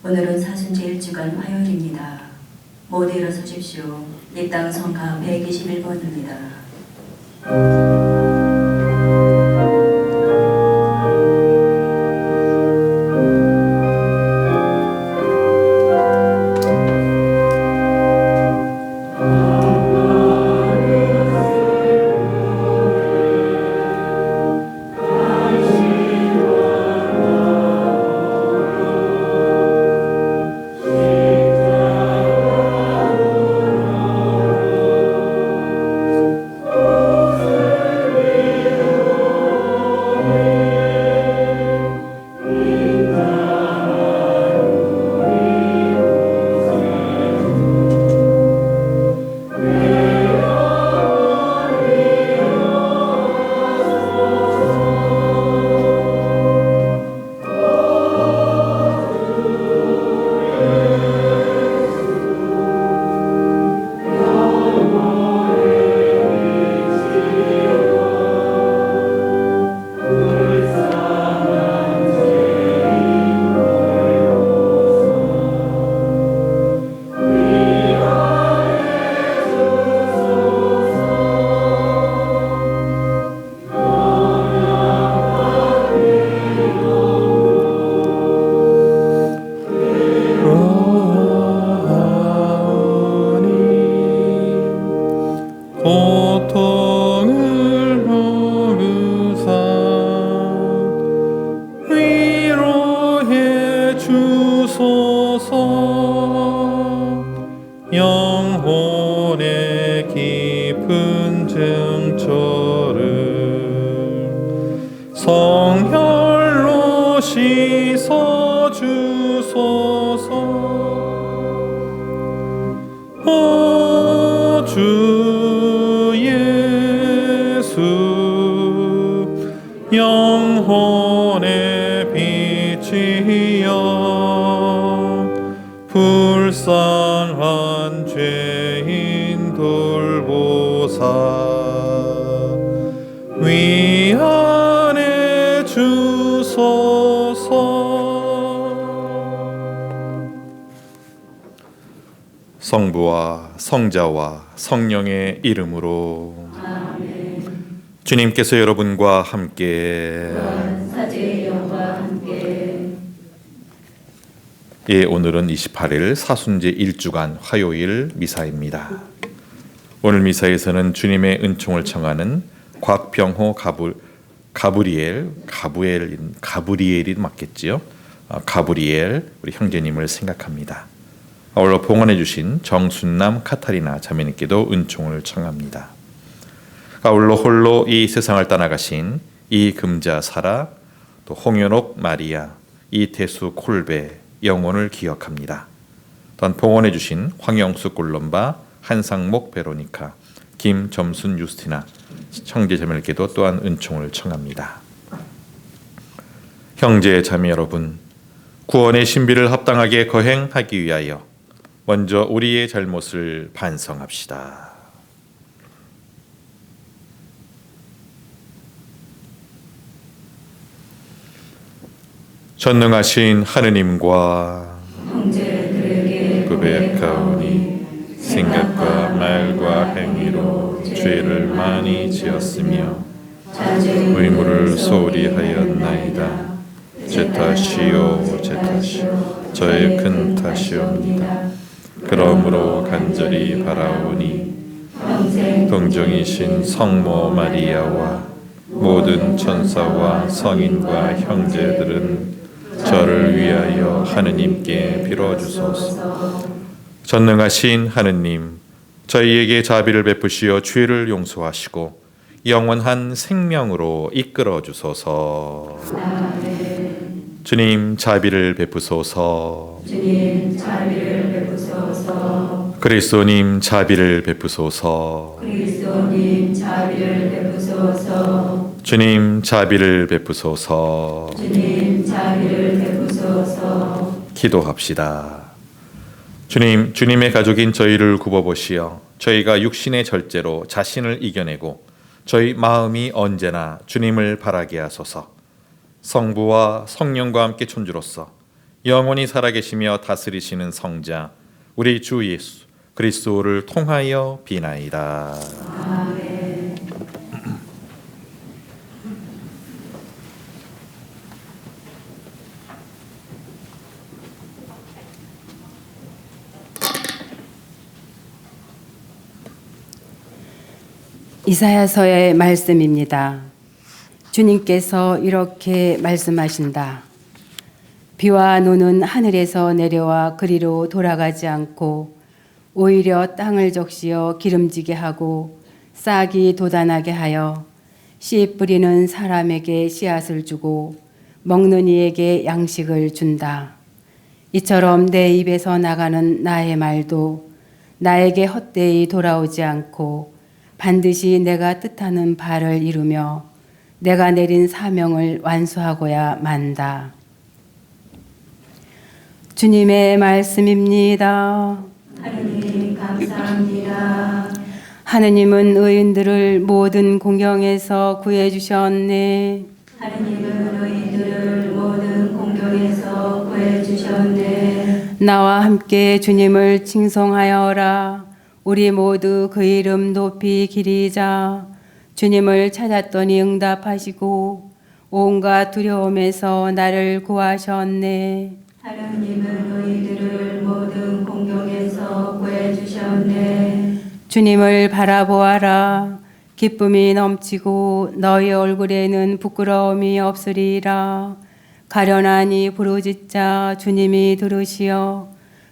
오늘은 사순절 1주간 화요일입니다. 모두 일어서십시오. 이 땅 성가 121번입니다. 고통을 모르사 위로해 주소서. 영혼의 깊은 증초를 성혈로 씻어 주소서. 오 주 예수, 영혼의 빛이여, 불쌍한 죄인 돌보사 위안해 주소서. 성부와 성자와 성령의 이름으로 아멘. 주님께서 여러분과 함께 사제의 영과 함께. 예, 오늘은 28일 사순제 1주간 화요일 미사입니다. 오늘 미사에서는 주님의 은총을 청하는 곽병호 가브리엘이 맞겠지요? 가브리엘 우리 형제님을 생각합니다. 아울러 봉헌해 주신 정순남 카타리나 자매님께도 은총을 청합니다. 아울러 홀로 이 세상을 떠나가신 이금자 사라, 또 홍연옥 마리아, 이태수 콜베 영혼을 기억합니다. 또한 봉헌해 주신 황영수 꼴롬바, 한상목 베로니카, 김점순 유스티나 형제 자매님께도 또한 은총을 청합니다. 형제 자매 여러분, 구원의 신비를 합당하게 거행하기 위하여 먼저 우리의 잘못을 반성합시다. 전능하신 하느님과 형제들에게 고백하오니 생각과 말과 행위로 죄를 많이 지었으며 의무를 소홀히 하였나이다. 제 탓이요 제 탓이요 저의 큰 탓이옵니다. 그러므로 간절히 바라오니 동정이신 성모 마리아와 모든 천사와 성인과 형제들은 저를 위하여 하느님께 빌어주소서. 전능하신 하느님, 저희에게 자비를 베푸시어 죄를 용서하시고 영원한 생명으로 이끌어 주소서. 주님 자비를 베푸소서. 주님 자비를 베푸소서. 그리스도님 자비를 베푸소서. 그리스도님 자비를 베푸소서. 주님 자비를 베푸소서. 주님 자비를 베푸소서. 기도합시다. 주님, 주님의 가족인 저희를 굽어보시어 저희가 육신의 절제로 자신을 이겨내고 저희 마음이 언제나 주님을 바라게 하소서. 성부와 성령과 함께 천주로서 영원히 살아계시며 다스리시는 성자 우리 주 예수 그리스도를 통하여 비나이다. 아멘. 이사야서의 말씀입니다. 주님께서 이렇게 말씀하신다. 비와 눈은 하늘에서 내려와 그리로 돌아가지 않고 오히려 땅을 적시어 기름지게 하고 싹이 돋아나게 하여 씨 뿌리는 사람에게 씨앗을 주고 먹는 이에게 양식을 준다. 이처럼 내 입에서 나가는 나의 말도 나에게 헛되이 돌아오지 않고 반드시 내가 뜻하는 바를 이루며 내가 내린 사명을 완수하고야 만다. 주님의 말씀입니다. 하느님 감사합니다. 하느님은 의인들을 모든 공경에서 구해주셨네. 하느님은 의인들을 모든 공경에서 구해주셨네. 나와 함께 주님을 칭송하여라. 우리 모두 그 이름 높이 기리자. 주님을 찾았더니 응답하시고 온갖 두려움에서 나를 구하셨네. 하느님은 의인들을 모든 공경에서 구해주셨네. 주님을 바라보아라. 기쁨이 넘치고 너희 얼굴에는 부끄러움이 없으리라. 가련하니 부르짖자 주님이 들으시어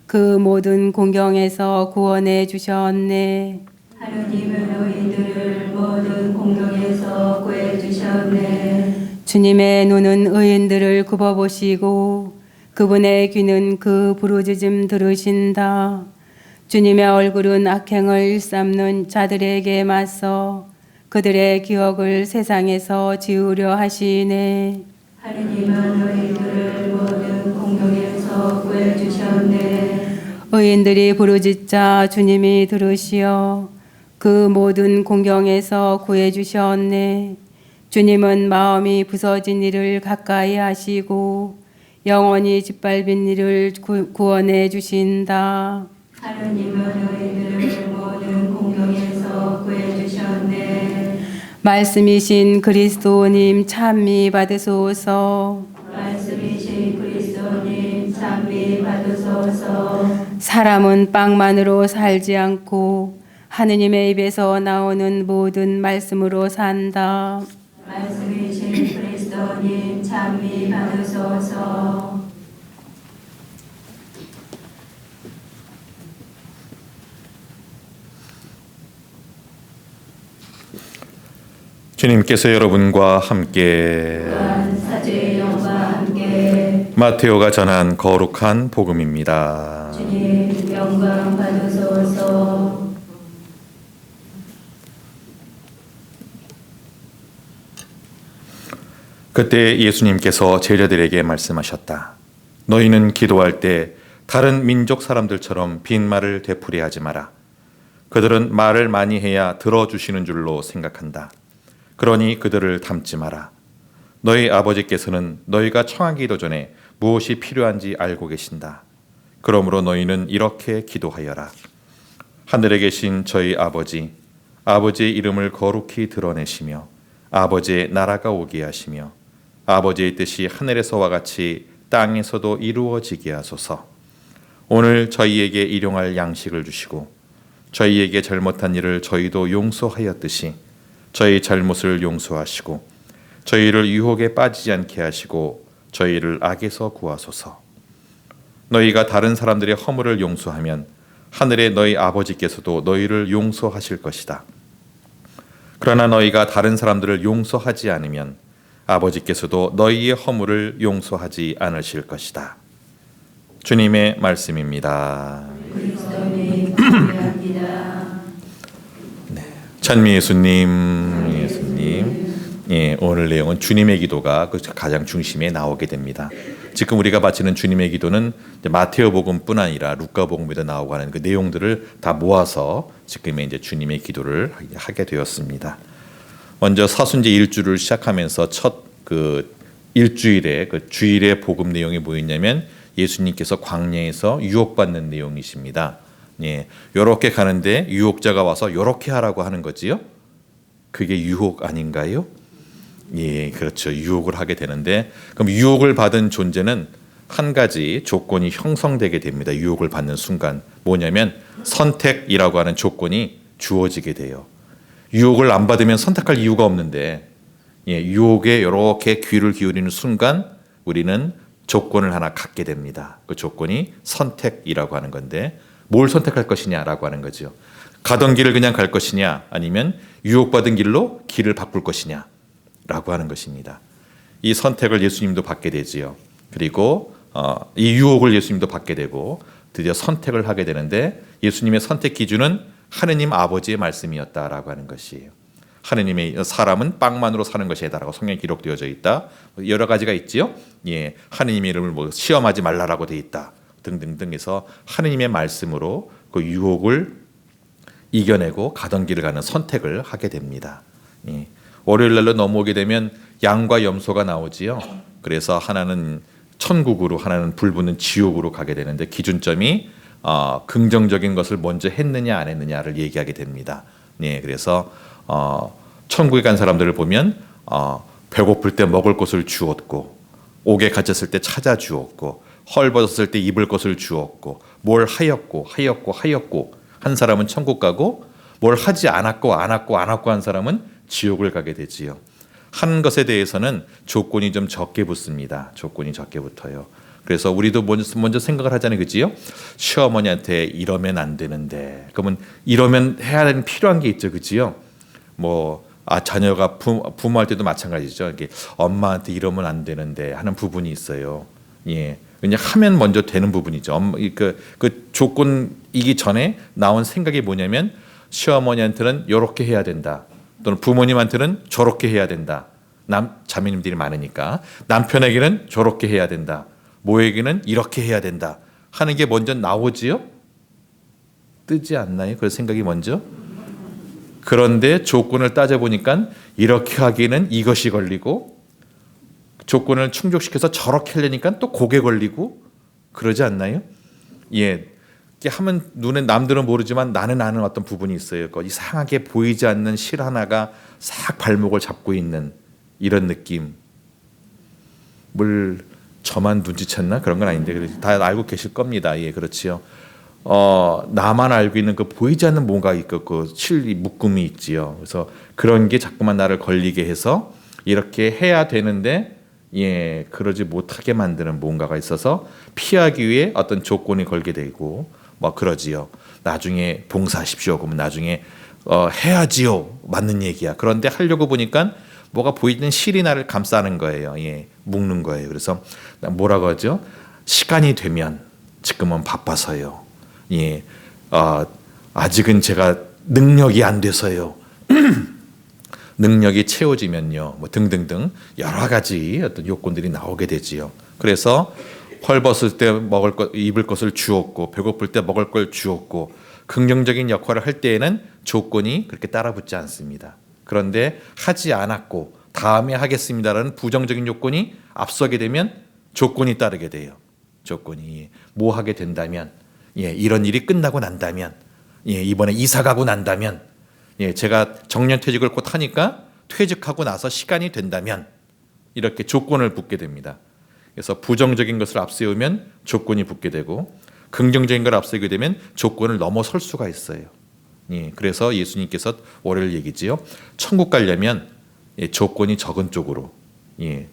그 모든 공경에서 구원해 주셨네. 하느님은 의인들을 모든 공경에서 구해주셨네. 주님의 눈은 의인들을 굽어보시고 그분의 귀는 그 부르짖음 들으신다. 주님의 얼굴은 악행을 일삼는 자들에게 맞서 그들의 기억을 세상에서 지우려 하시네. 하느님은 의인들을 모든 공경에서 구해주셨네. 의인들이 부르짖자 주님이 들으시어 그 모든 공경에서 구해주셨네. 주님은 마음이 부서진 이를 가까이 하시고 영원히 짓밟힌 이를 구원해 주신다. 하느님은 의인들을 모든 공경에서 구해주셨네. 말씀이신 그리스도님 찬미 받으소서. 말씀이신 그리스도님 찬미 받으소서. 사람은 빵만으로 살지 않고 하느님의 입에서 나오는 모든 말씀으로 산다. 말씀이신 그리스도님 찬미 받으소서. 주님께서 여러분과 함께 또한 사제의 영과 함께 마테오가 전한 거룩한 복음입니다. 주님 영광 받으소서. 그때 예수님께서 제자들에게 말씀하셨다. 너희는 기도할 때 다른 민족 사람들처럼 빈말을 되풀이하지 마라. 그들은 말을 많이 해야 들어주시는 줄로 생각한다. 그러니 그들을 닮지 마라. 너희 아버지께서는 너희가 청하기도 전에 무엇이 필요한지 알고 계신다. 그러므로 너희는 이렇게 기도하여라. 하늘에 계신 저희 아버지, 아버지의 이름을 거룩히 드러내시며 아버지의 나라가 오게 하시며 아버지의 뜻이 하늘에서와 같이 땅에서도 이루어지게 하소서. 오늘 저희에게 일용할 양식을 주시고 저희에게 잘못한 일을 저희도 용서하였듯이 저희 잘못을 용서하시고 저희를 유혹에 빠지지 않게 하시고 저희를 악에서 구하소서. 너희가 다른 사람들의 허물을 용서하면 하늘의 너희 아버지께서도 너희를 용서하실 것이다. 그러나 너희가 다른 사람들을 용서하지 않으면 아버지께서도 너희의 허물을 용서하지 않으실 것이다. 주님의 말씀입니다. 그리스도님 감사합니다. 찬미 예수님, 예, 오늘 내용은 주님의 기도가 가장 중심에 나오게 됩니다. 지금 우리가 바치는 주님의 기도는 마테오복음뿐 아니라 루카복음에도 나오고 하는 그 내용들을 다 모아서 지금 이제 주님의 기도를 하게 되었습니다. 먼저 사순제 일주를 시작하면서 첫 그 일주일에 그 주일의 복음 내용이 뭐였냐면 예수님께서 광야에서 유혹받는 내용이십니다. 예, 요렇게 가는데 유혹자가 와서 요렇게 하라고 하는 거지요. 그게 유혹 아닌가요? 예, 그렇죠. 유혹을 하게 되는데, 그럼 유혹을 받은 존재는 한 가지 조건이 형성되게 됩니다. 유혹을 받는 순간 뭐냐면 선택이라고 하는 조건이 주어지게 돼요. 유혹을 안 받으면 선택할 이유가 없는데, 예, 유혹에 이렇게 귀를 기울이는 순간 우리는 조건을 하나 갖게 됩니다. 그 조건이 선택이라고 하는 건데, 뭘 선택할 것이냐라고 하는 거죠. 가던 길을 그냥 갈 것이냐, 아니면 유혹받은 길로 길을 바꿀 것이냐라고 하는 것입니다. 이 선택을 예수님도 받게 되지요. 그리고 이 유혹을 예수님도 받게 되고 드디어 선택을 하게 되는데, 예수님의 선택 기준은 하느님 아버지의 말씀이었다라고 하는 것이에요. 하느님의 사람은 빵만으로 사는 것이 아니다라고 성경에 기록되어져 있다. 여러 가지가 있지요. 예, 하느님의 이름을 뭐 시험하지 말라라고 돼 있다. 등등등 해서 하느님의 말씀으로 그 유혹을 이겨내고 가던 길을 가는 선택을 하게 됩니다. 예. 월요일 날로 넘어오게 되면 양과 염소가 나오지요. 그래서 하나는 천국으로, 하나는 불붙는 지옥으로 가게 되는데, 기준점이 긍정적인 것을 먼저 했느냐 안 했느냐를 얘기하게 됩니다. 예, 그래서 천국에 간 사람들을 보면 배고플 때 먹을 것을 주었고, 옥에 갇혔을 때 찾아 주었고, 헐벗었을 때 입을 것을 주었고, 뭘 하였고 한 사람은 천국 가고, 뭘 하지 않았고 한 사람은 지옥을 가게 되지요. 한 것에 대해서는 조건이 좀 적게 붙습니다. 조건이 적게 붙어요. 그래서 우리도 먼저 생각을 하잖아요, 그지요? 시어머니한테 이러면 안 되는데, 그러면 이러면 해야 되는 필요한 게 있죠, 그지요? 자녀가 부모할 때도 마찬가지죠. 이게 엄마한테 이러면 안 되는데 하는 부분이 있어요. 예, 그냥 하면 먼저 되는 부분이죠. 그 조건이기 전에 나온 생각이 뭐냐면, 시어머니한테는 이렇게 해야 된다, 또는 부모님한테는 저렇게 해야 된다. 자매님들이 많으니까 남편에게는 저렇게 해야 된다, 모에게는 이렇게 해야 된다 하는 게 먼저 나오지요? 뜨지 않나요? 그 생각이 먼저. 그런데 조건을 따져보니까 이렇게 하기에는 이것이 걸리고, 조건을 충족시켜서 저렇게 하려니까 또 그게 걸리고, 그러지 않나요? 예, 이렇게 하면 눈에 남들은 모르지만 나는 아는 어떤 부분이 있어요. 이상하게 보이지 않는 실 하나가 싹 발목을 잡고 있는 이런 느낌. 뭘 저만 눈치챘나? 그런 건 아닌데 다 알고 계실 겁니다. 예, 그렇지요. 나만 알고 있는 그 보이지 않는 뭔가 있고 그 실 묶음이 있지요. 그래서 그런 게 자꾸만 나를 걸리게 해서 이렇게 해야 되는데, 예, 그러지 못하게 만드는 뭔가가 있어서 피하기 위해 어떤 조건이 걸게 되고 그러지요. 나중에 봉사하십시오. 그러면 나중에 해야지요. 맞는 얘기야. 그런데 하려고 보니까 뭐가 보이는 실이 나를 감싸는 거예요. 예, 묶는 거예요. 그래서 뭐라고 하죠? 시간이 되면, 지금은 바빠서요. 예, 아직은 제가 능력이 안 돼서요. 능력이 채워지면요, 등등등 여러 가지 어떤 요건들이 나오게 되지요. 그래서 헐벗을 때 먹을 것, 입을 것을 주었고, 배고플 때 먹을 걸 주었고, 긍정적인 역할을 할 때에는 조건이 그렇게 따라붙지 않습니다. 그런데 하지 않았고 다음에 하겠습니다라는 부정적인 요건이 앞서게 되면 조건이 따르게 돼요. 조건이 뭐 하게 된다면, 예, 이런 일이 끝나고 난다면, 예, 이번에 이사 가고 난다면, 예, 제가 정년퇴직을 곧 하니까 퇴직하고 나서 시간이 된다면, 이렇게 조건을 붙게 됩니다. 그래서 부정적인 것을 앞세우면 조건이 붙게 되고, 긍정적인 걸 앞세우게 되면 조건을 넘어설 수가 있어요. 예, 그래서 예수님께서 월요일 얘기지요. 천국 가려면 조건이 적은 쪽으로, 예,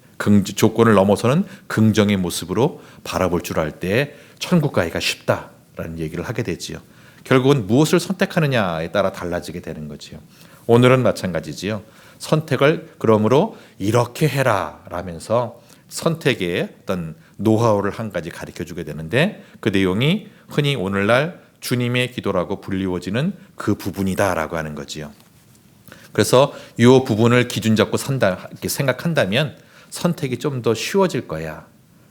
조건을 넘어서는 긍정의 모습으로 바라볼 줄 알 때 천국 가기가 쉽다라는 얘기를 하게 되지요. 결국은 무엇을 선택하느냐에 따라 달라지게 되는 거지요. 오늘은 마찬가지지요. 선택을 그러므로 이렇게 해라 라면서 선택의 어떤 노하우를 한 가지 가르쳐주게 되는데, 그 내용이 흔히 오늘날 주님의 기도라고 불리워지는 그 부분이다라고 하는 거지요. 그래서 이 부분을 기준 잡고 산다 이렇게 생각한다면 선택이 좀 더 쉬워질 거야.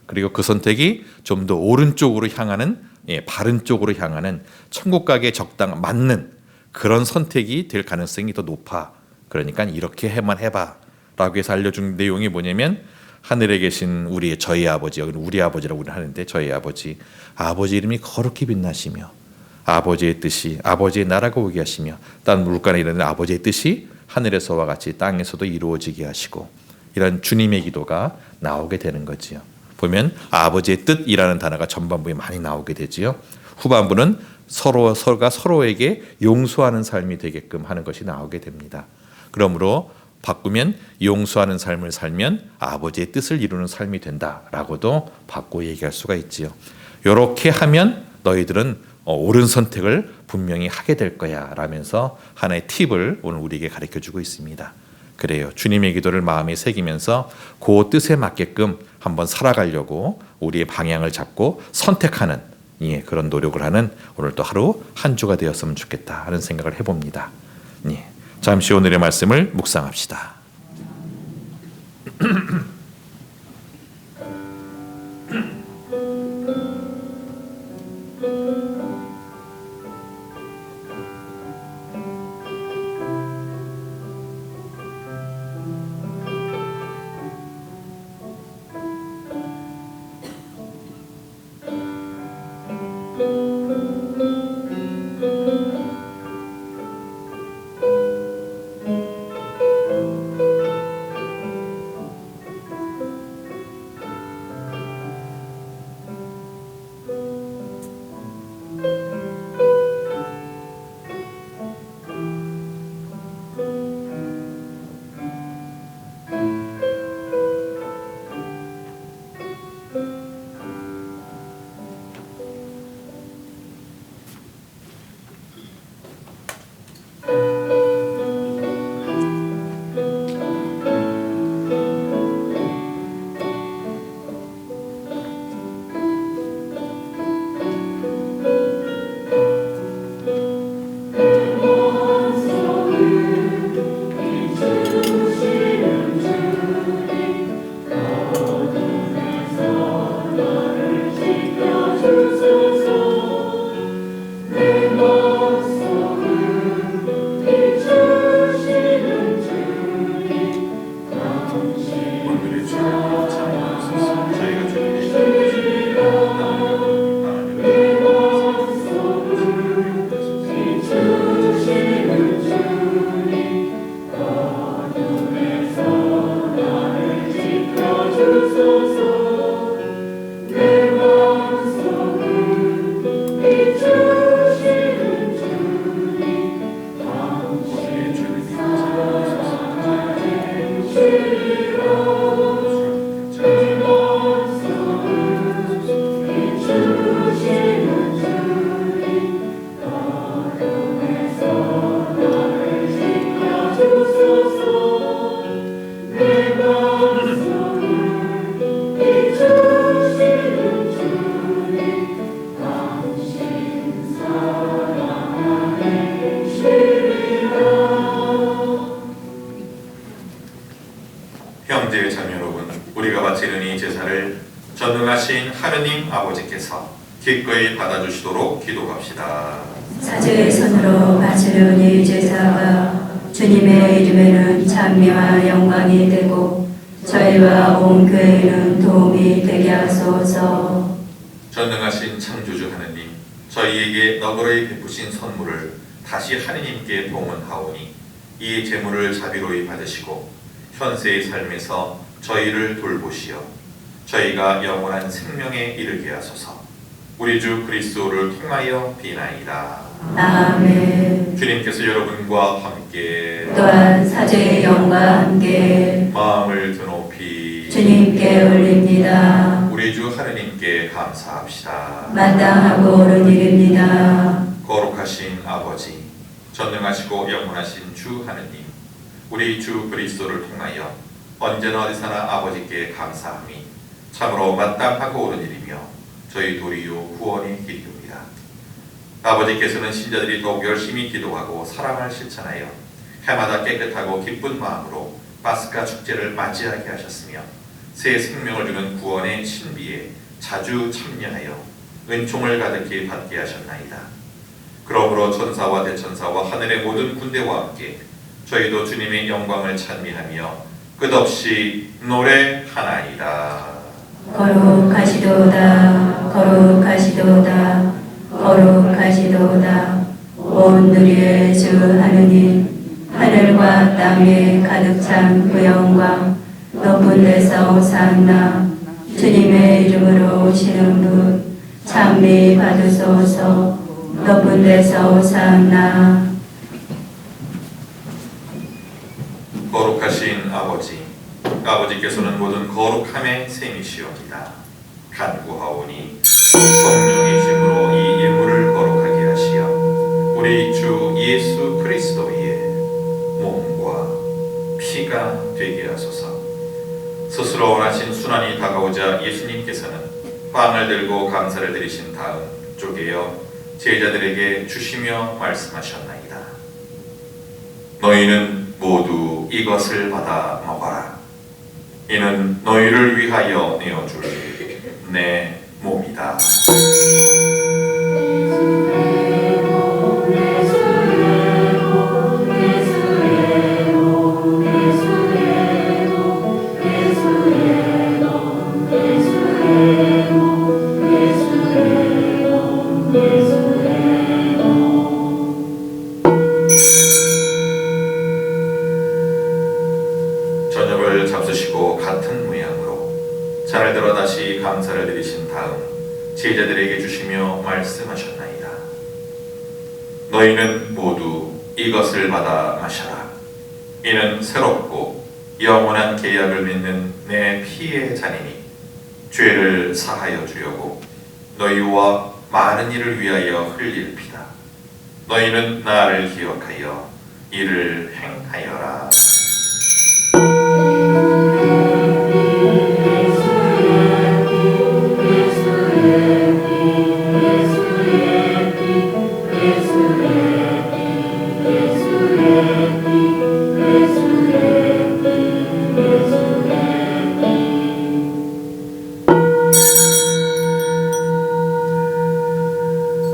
그리고 그 선택이 좀 더 오른쪽으로 향하는, 예, 바른 쪽으로 향하는 천국 가기에 맞는 그런 선택이 될 가능성이 더 높아. 그러니까 이렇게 해봐 라고 해서 알려준 내용이 뭐냐면, 하늘에 계신 저희 아버지, 여기는 우리 아버지라고 우리는 하는데 저희 아버지 이름이 거룩히 빛나시며 아버지의 뜻이 아버지의 나라가 오게 하시며 땅 물가에 이르는 아버지의 뜻이 하늘에서와 같이 땅에서도 이루어지게 하시고, 이런 주님의 기도가 나오게 되는 거지요. 보면 아버지의 뜻이라는 단어가 전반부에 많이 나오게 되지요. 후반부는 서로가 서로에게 용서하는 삶이 되게끔 하는 것이 나오게 됩니다. 그러므로 바꾸면 용서하는 삶을 살면 아버지의 뜻을 이루는 삶이 된다라고도 바꿔 얘기할 수가 있지요. 이렇게 하면 너희들은 옳은 선택을 분명히 하게 될 거야 라면서 하나의 팁을 오늘 우리에게 가르쳐주고 있습니다. 그래요. 주님의 기도를 마음에 새기면서 그 뜻에 맞게끔 한번 살아가려고 우리의 방향을 잡고 선택하는 그런 노력을 하는 오늘 또 하루 한 주가 되었으면 좋겠다 하는 생각을 해봅니다. 잠시 오늘의 말씀을 묵상합시다. 형제 자매 여러분, 우리가 바치는 이 제사를 전능하신 하느님 아버지께서 기꺼이 받아주시도록 기도합시다. 사제의 손으로 바치는 이 제사가 주님의 이름에는 찬미와 영광이 되고 저희와 온 교회는 도움이 되게 하소서. 전능하신 창조주 하느님, 저희에게 너그러이 베푸신 선물을 다시 하느님께 봉헌하오니 이 제물을 자비로이 받으시고 현세의 삶에서 저희를 돌보시어 저희가 영원한 생명에 이르게 하소서. 우리 주 그리스도를 통하여 비나이다. 아멘. 주님께서 여러분과 함께 또한 사제의 영과 함께 마음을 드높이 주님께 올립니다. 우리 주 하느님께 감사합시다. 마땅하고 옳은 일입니다. 거룩하신 아버지, 전능하시고 영원하신 주 하느님, 우리 주 그리스도를 통하여 언제나 어디서나 아버지께 감사함이 참으로 마땅하고 옳은 일이며 저희 도리요 구원의 길이옵니다. 아버지께서는 신자들이 더욱 열심히 기도하고 사랑을 실천하여 해마다 깨끗하고 기쁜 마음으로 파스카 축제를 맞이하게 하셨으며 새 생명을 주는 구원의 신비에 자주 참여하여 은총을 가득히 받게 하셨나이다. 그러므로 천사와 대천사와 하늘의 모든 군대와 함께 저희도 주님의 영광을 찬미하며 끝없이 노래하나이다. 거룩하시도다 거룩하시도다 거룩하시도다 온 누리의 주 하느님 하늘과 땅에 가득 찬 그 영광 높은 데서 오산나 주님의 이름으로 오시는 분 찬미 받으소서 높은 데서 오산나 거룩하신 아버지께서는 모든 거룩함의 셈이시옵니다. 간구하오니 성령의 힘으로 이 예물을 거룩하게 하시어 우리 주 예수 그리스도의 몸과 피가 되게 하소서. 스스로 원하신 순환이 다가오자 예수님께서는 빵을 들고 감사를 드리신 다음 쪼개어 제자들에게 주시며 말씀하셨나이다. 너희는 모두 이것을 받아 먹어라. 이는 너희를 위하여 내어줄 내 몸이다. 저녁을 잡수시고 같은 모양으로 잔을 들어 다시 감사를 드리신 다음 제자들에게 주시며 말씀하셨나이다. 너희는 모두 이것을 받아 마셔라. 이는 새롭고 영원한 계약을 맺는 내 피의 잔이니 죄를 사하여 주려고 너희와 많은 이를 위하여 흘릴 피다. 너희는 나를 기억하여 이를 행하여라.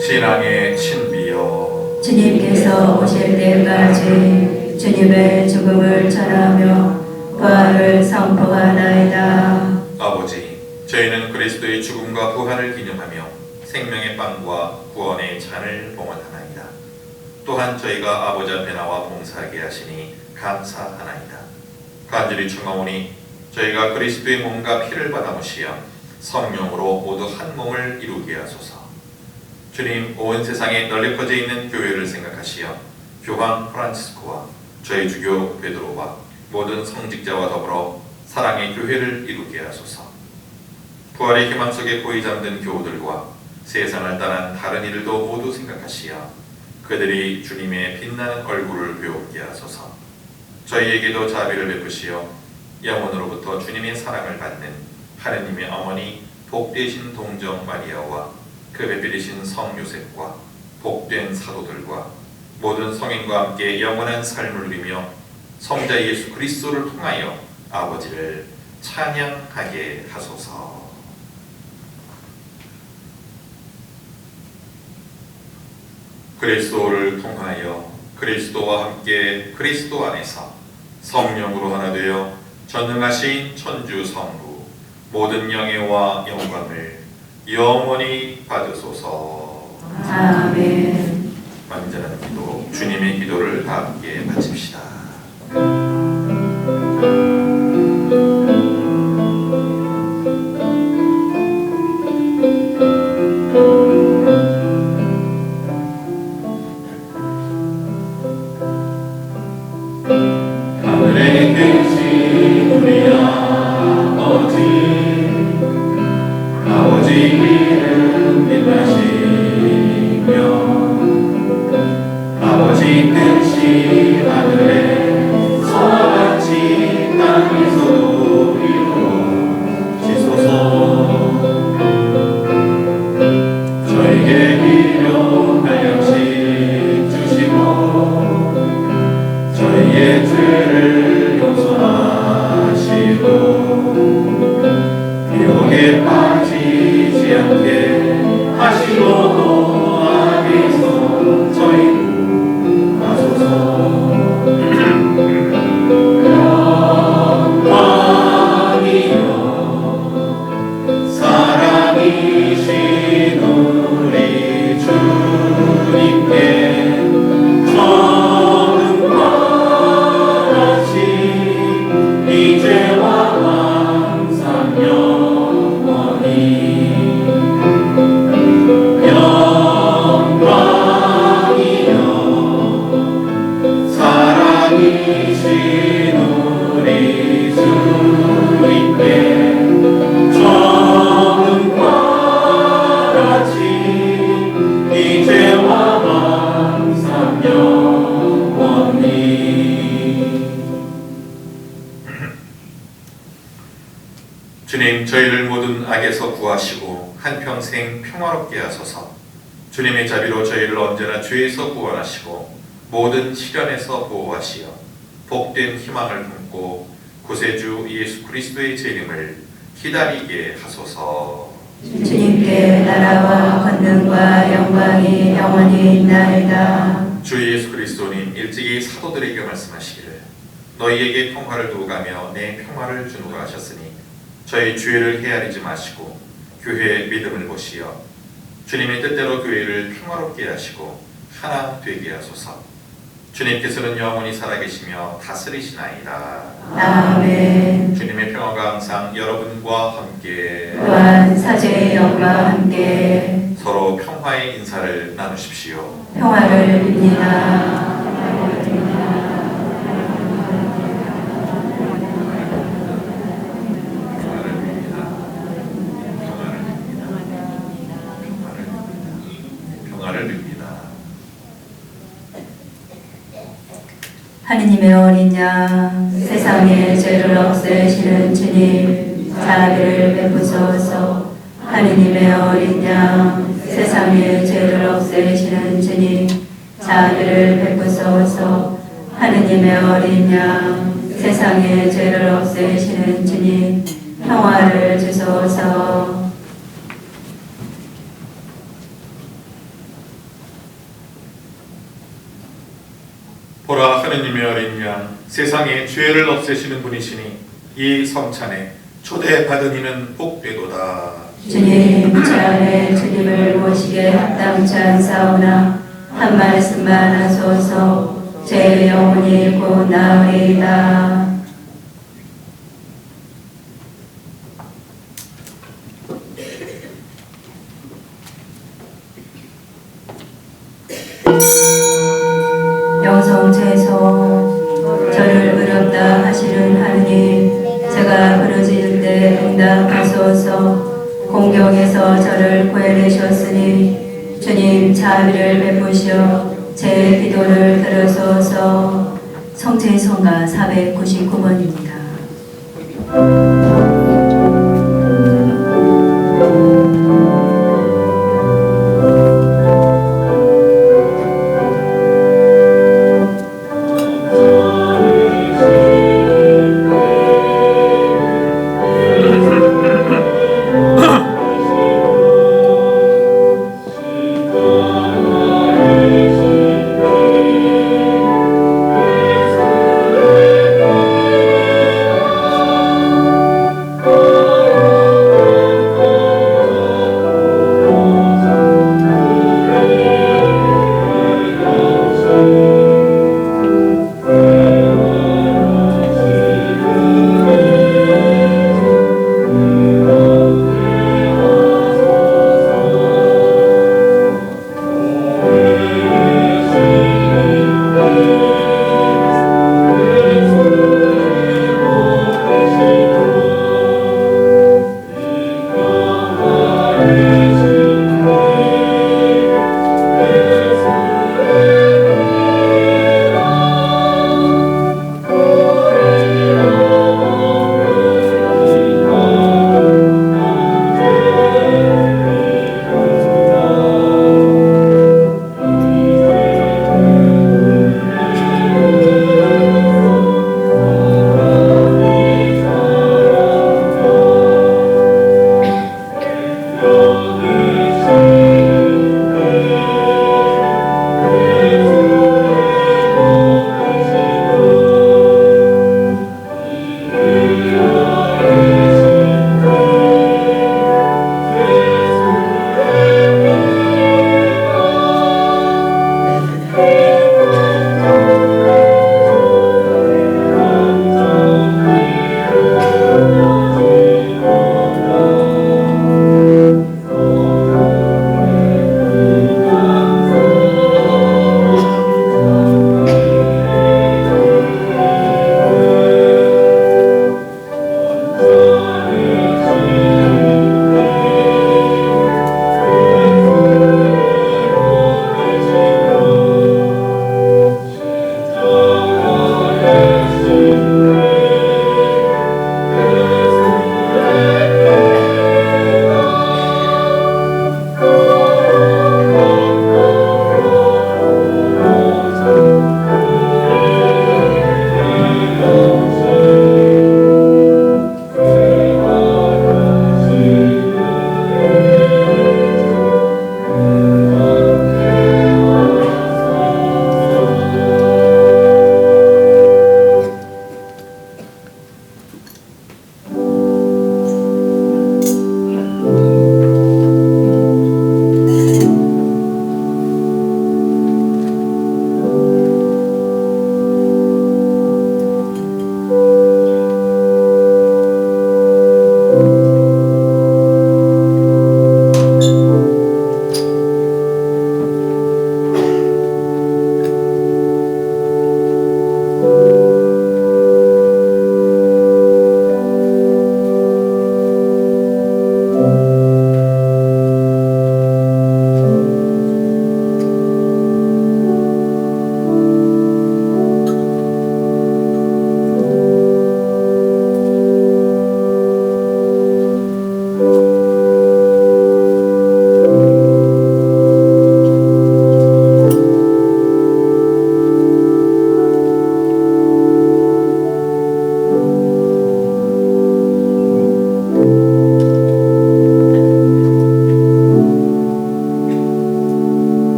신앙의 신비여, 주님께서 오실 때까지 주님의 죽음을 전하며 부활을 선포하나이다. 아버지, 저희는 그리스도의 죽음과 부활을 기념하며 생명의 빵과 구원의 잔을 봉헌하나이다. 또한 저희가 아버지 앞에 나와 봉사하게 하시니 감사하나이다. 간절히 청하오니 저희가 그리스도의 몸과 피를 받아 모시어 성령으로 모두 한 몸을 이루게 하소서. 주님, 온 세상에 널리 퍼져 있는 교회를 생각하시어 교황 프란치스코와 저희 주교 베드로와 모든 성직자와 더불어 사랑의 교회를 이루게 하소서. 부활의 희망 속에 고이 잠든 교우들과 세상을 떠난 다른 이들도 모두 생각하시어 그들이 주님의 빛나는 얼굴을 배우게 하소서. 저희에게도 자비를 베푸시어 영원으로부터 주님의 사랑을 받는 하느님의 어머니 복되신 동정 마리아와 그 배필이신 성 요셉과 복된 사도들과 모든 성인과 함께 영원한 삶을 누리며 성자 예수 그리스도를 통하여 아버지를 찬양하게 하소서. 그리스도를 통하여 그리스도와 함께 그리스도 안에서 성령으로 하나 되어 전능하신 천주 성부 모든 영예와 영광을 영원히 받으소서. 아멘. 완전한 기도, 주님의 기도를 다 함께 바칩시다. 하늘에 계신 우리 아버지 이름 빛나시며 아버지 뜻이 하늘에서 같이 땅에서도 이루어지소서. 저에게 필요한 양식 주시고 저희의 죄를 용서하시고 유혹에 빠지지 않게 하시고 악에서 저희 구하소서. 주님, 저희를 모든 악에서 구하시고 한평생 평화롭게 하소서. 주님의 자비로 저희를 언제나 죄에서 구원하시고 모든 시련에서 보호하시어 복된 희망을 품고 구세주 예수 그리스도의 재림을 기다리게 하소서. 주님께 나라와 권능과 영광이 영원히 있나이다. 주 예수 그리스도님, 일찍이 사도들에게 말씀하시기를 너희에게 평화를 두고가며 내 평화를 주노라 하셨으니 저희 죄를 헤아리지 마시고 교회의 믿음을 보시어 주님의 뜻대로 교회를 평화롭게 하시고 하나 되게 하소서. 주님께서는 영원히 살아계시며 다스리시나이다. 아멘. 주님의 평화가 항상 여러분과 함께 또한 사제의 영과 함께 서로 평화의 인사를 나누십시오. 평화를 빕니다. 하느님의 어린 양, 세상의 죄를 없애시는 주님, 자비를 베푸소서. 하느님의 어린 양, 세상의 죄를 없애시는 주님, 자비를 베푸소서. 하느님의 어린 양, 세상의 죄를 없애시는 주님, 평화를 주소서. 보라, 하느님의 어린 양, 세상의 죄를 없애시는 분이시니 이 성찬에 초대받은 이는 복되도다. 주님, 제 안에 주님을 모시게 합당치 않사오나 한 말씀만 하소서. 제 영혼이 곧 나으리이다. 영성체소 저를 의롭다 하시는 하느님, 제가 부르짖을 때 응답하소서. 공경에서 저를 구해내셨으니 주님 자비를 베푸시어 제 기도를 들으소서. 성체성가 499번입니다.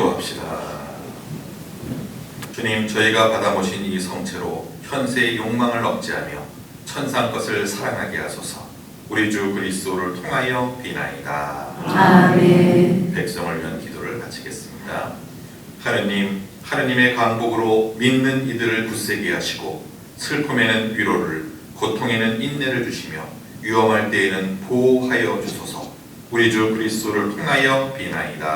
기도합시다. 주님, 저희가 받아 모신 이 성체로 현세의 욕망을 억제하며 천상 것을 사랑하게 하소서. 우리 주 그리스도를 통하여 비나이다. 아멘. 백성을 위한 기도를 바치겠습니다. 하느님, 하느님의 강복으로 믿는 이들을 굳세게 하시고 슬픔에는 위로를, 고통에는 인내를 주시며 위험할 때에는 보호하여 주소서. 우리 주 그리스도를 통하여 비나이다.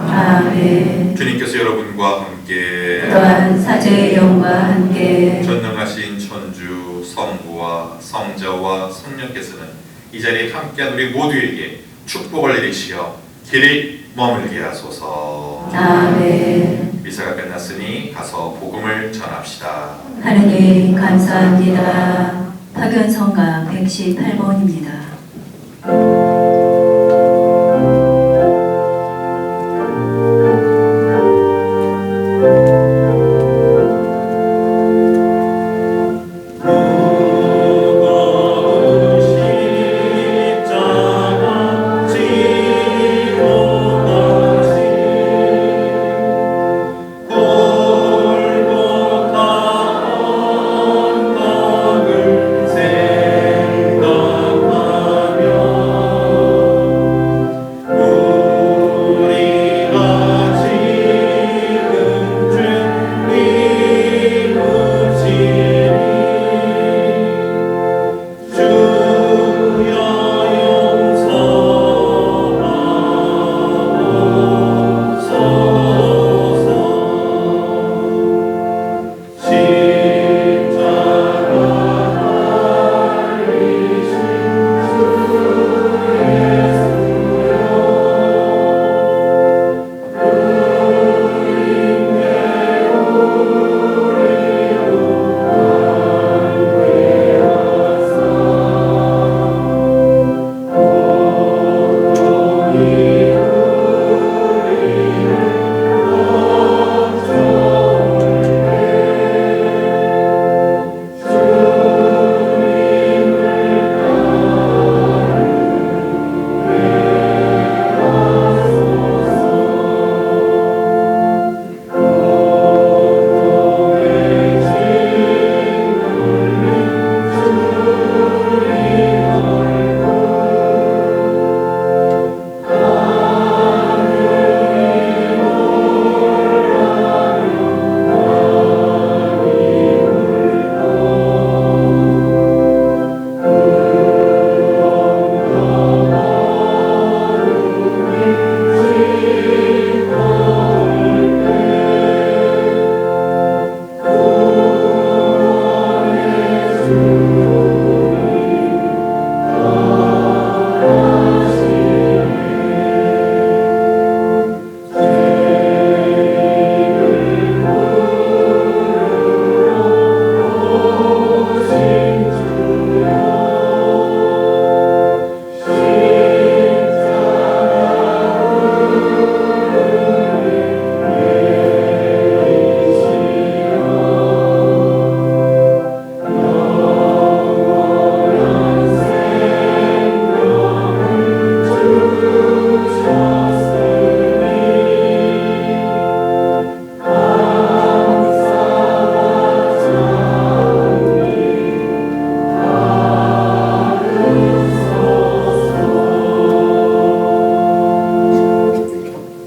아멘. 주님께서 여러분과 함께 또한 사제의 영과 함께 전능하신 천주 성부와 성자와 성령께서는 이 자리에 함께한 우리 모두에게 축복을 내리시어 길이 머물게 하소서. 아멘. 미사가 끝났으니 가서 복음을 전합시다. 하느님 감사합니다. 파견성가 118번입니다.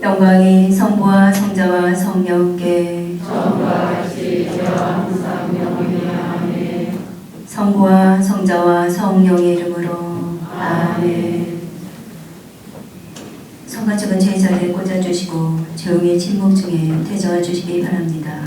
영광이 성부와 성자와 성령께 성부와 성자와 성령의 이름으로 아멘. 성가축은 제자리에 꽂아주시고 조용히 침묵 중에 되져와 주시기 바랍니다.